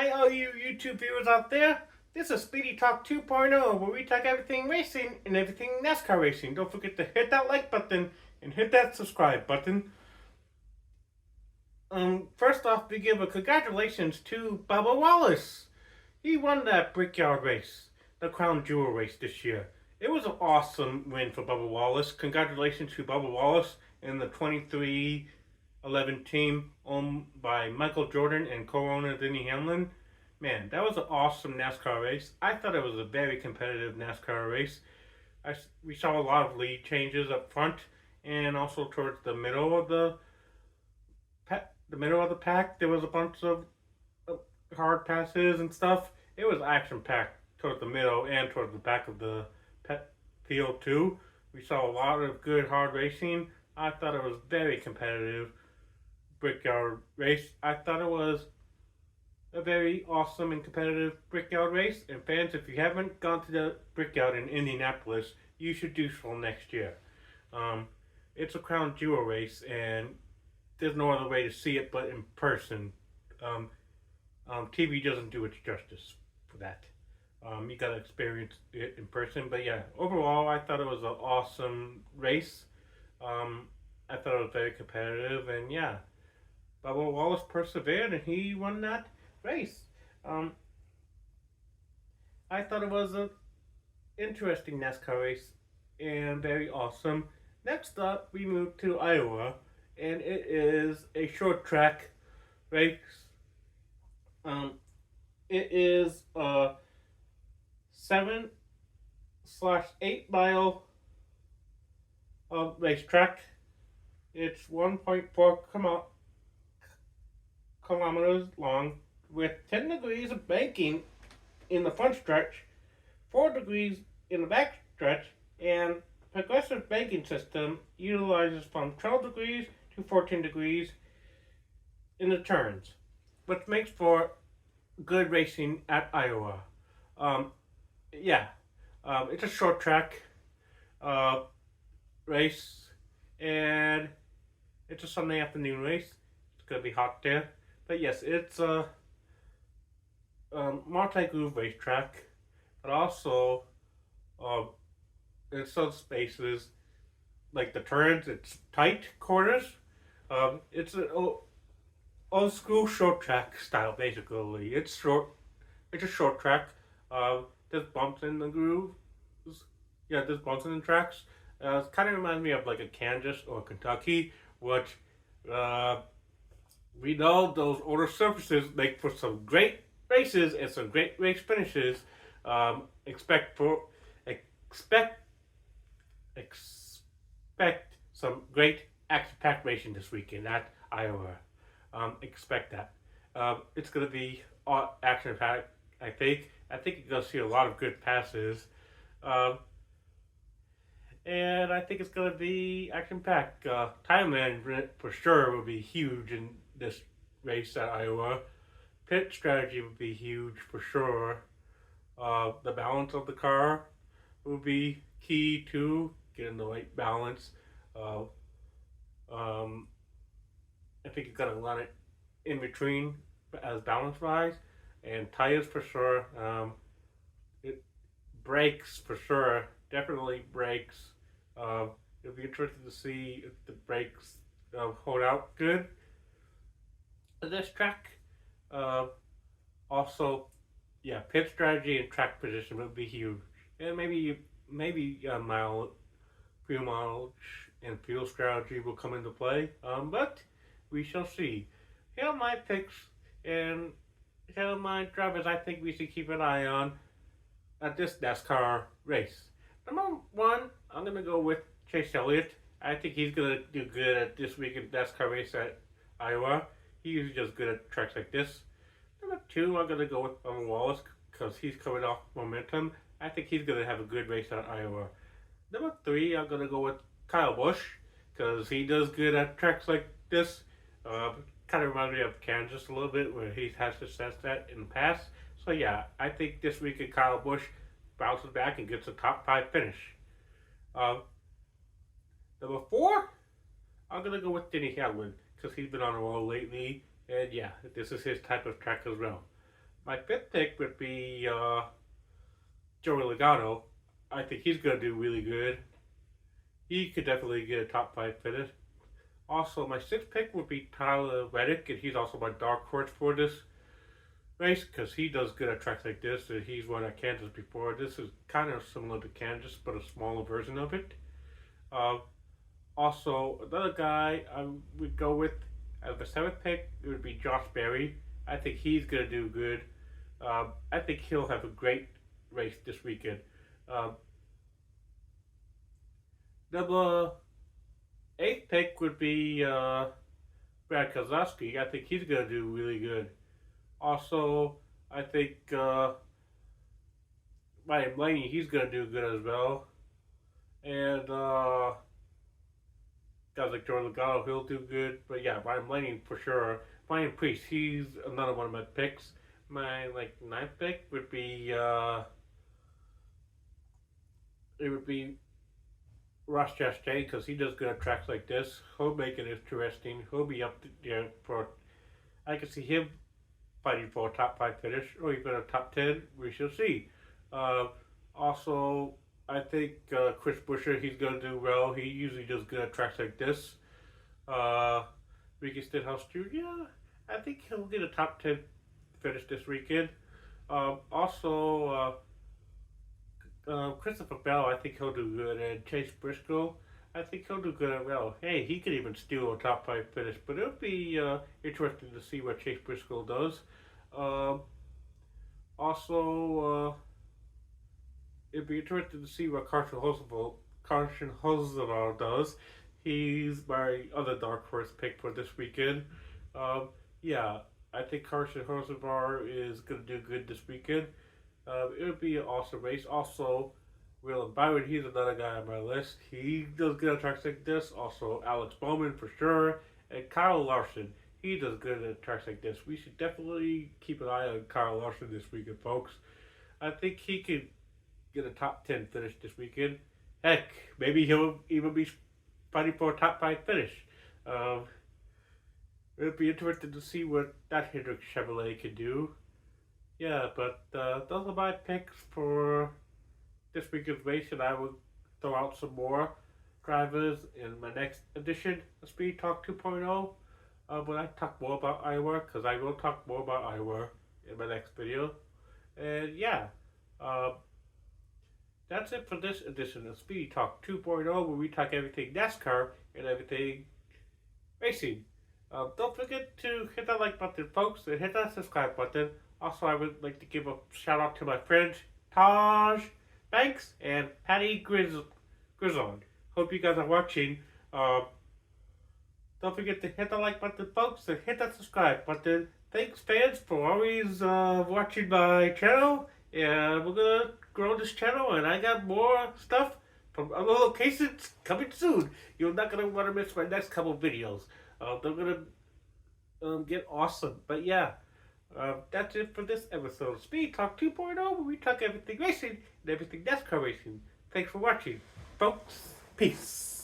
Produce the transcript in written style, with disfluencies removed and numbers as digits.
Hi, all you YouTube viewers out there. This is Speedy Talk 2.0, where we talk everything racing and everything NASCAR racing. Don't forget to hit that like button and hit that subscribe button. First off, we give a congratulations to Bubba Wallace. He won that Brickyard race, the Crown Jewel race this year. It was an awesome win for Bubba Wallace. Congratulations to Bubba Wallace and the 2311 team owned by Michael Jordan and co-owner Denny Hamlin. Man, that was an awesome NASCAR race. I thought it was a very competitive NASCAR race. We saw a lot of lead changes up front and also towards the middle of the pack. There was a bunch of hard passes and stuff. It was action packed towards the middle and towards the back of the field too. We saw a lot of good hard racing. I thought it was very competitive Brickyard race. I thought it was a very awesome and competitive Brickyard race. And fans, if you haven't gone to the Brickyard in Indianapolis, you should do so next year. It's a crown jewel race, and there's no other way to see it but in person. TV doesn't do its justice for that. You gotta experience it in person. But yeah, overall, I thought it was an awesome race. I thought it was very competitive, and yeah, Bubba Wallace persevered and he won that race. I thought it was an interesting NASCAR race and very awesome. Next up, we move to Iowa, and it is a short track race. It is a 7/8 mile racetrack. It's 1.4 kilometers long, with 10 degrees of banking in the front stretch, 4 degrees in the back stretch, and progressive banking system utilizes from 12 degrees to 14 degrees in the turns, which makes for good racing at Iowa. It's a short track race, and it's a Sunday afternoon race. It's gonna be hot there, but yes, it's a multi-groove racetrack, but also in some spaces, like the turns, it's tight corners. It's an old school short track style, basically. It's short. It's a short track. There's bumps in the grooves. Yeah, there's bumps in the tracks. It kind of reminds me of like a Kansas or Kentucky, which we know those older surfaces make for some great races and some great race finishes. Expect some great action-packed racing this weekend at Iowa. Expect that. It's going to be action-packed. I think you're going to see a lot of good passes. And I think it's going to be action-packed. Time management for sure will be huge in this race at Iowa. Pit strategy will be huge for sure. The balance of the car will be key to getting the right balance. I think you're going to run it in between as balance-wise. And tires for sure. It brakes for sure. Definitely brakes. It'll be interesting to see if the brakes hold out good at this track. Also, yeah, pit strategy and track position would be huge, and maybe fuel mileage and fuel strategy will come into play. But we shall see. Here are my picks, and here are my drivers I think we should keep an eye on at this NASCAR race. Number one, I'm going to go with Chase Elliott. I think he's going to do good at this weekend NASCAR race at Iowa. He usually does good at tracks like this. Number two, I'm going to go with Bubba Wallace because he's coming off momentum. I think he's going to have a good race at Iowa. Number three, I'm going to go with Kyle Busch because he does good at tracks like this. Kind of reminds me of Kansas a little bit where he's had success at in the past. So yeah, I think this weekend Kyle Busch bounces back and gets a top 5 finish. Number 4, I'm going to go with Denny Hamlin because he's been on a roll lately. And yeah, this is his type of track as well. My fifth pick would be Joey Logano. I think he's going to do really good. He could definitely get a top 5 finish. Also, my sixth pick would be Tyler Reddick, and he's also my dark horse for this race because he does good at tracks like this, and he's won at Kansas before. This is kind of similar to Kansas, but a smaller version of it. Uh, Also, another guy I would go with as the seventh pick, it would be Josh Berry. I think he's going to do good. I think he'll have a great race this weekend. Um, Number eighth pick would be Brad Kozlowski. I think he's going to do really good. Also, I think Ryan Blaney, he's going to do good as well. And guys like Jordan Logano, he'll do good. But yeah, Ryan Blaney for sure. Ryan Priest, he's another one of my picks. My ninth pick would be it would be Ross Chastain because he does good at tracks like this. He'll make it interesting. He'll be up there for. I can see him fighting for a top 5 finish or even a top 10. We shall see. Also, I think Chris Buescher, he's going to do well. He usually does good at tracks like this. Ricky Stenhouse Jr., I think he'll get a top 10 finish this weekend. Also, Christopher Bell, I think he'll do good. And Chase Briscoe, I think he'll do good as well. Hey, he could even steal a top 5 finish, but it'll be interesting to see what Chase Briscoe does. Also, it'd be interesting to see what Carson Hocevar does. He's my other dark horse pick for this weekend. Yeah, I think Carson Hocevar is going to do good this weekend. It'll be an awesome race. Also, William Byron, he's another guy on my list. He does good at tracks like this. Also, Alex Bowman for sure. And Kyle Larson, he does good at tracks like this. We should definitely keep an eye on Kyle Larson this weekend, folks. I think he could get a top 10 finish this weekend. Heck, maybe he'll even be fighting for a top 5 finish. It'll be interesting to see what that Hendrick Chevrolet can do. Yeah, but those are my picks for this weekend's race, and I will throw out some more drivers in my next edition of Speed Talk 2.0. When I talk more about Iowa, because I will talk more about Iowa in my next video. And yeah, that's it for this edition of Speedy Talk 2.0, where we talk everything NASCAR and everything racing. Don't forget to hit that like button, folks, and hit that subscribe button. Also, I would like to give a shout out to my friends Taj Banks and Patty Grizzon. Hope you guys are watching. Don't forget to hit the like button, folks, and hit that subscribe button. Thanks, fans, for always watching my channel. And we're going to grow this channel, and I got more stuff from other locations coming soon. You're not going to want to miss my next couple videos. They're going to get awesome. But yeah, that's it for this episode of Speed Talk 2.0, where we talk everything racing and everything NASCAR racing. Thanks for watching, folks. Peace.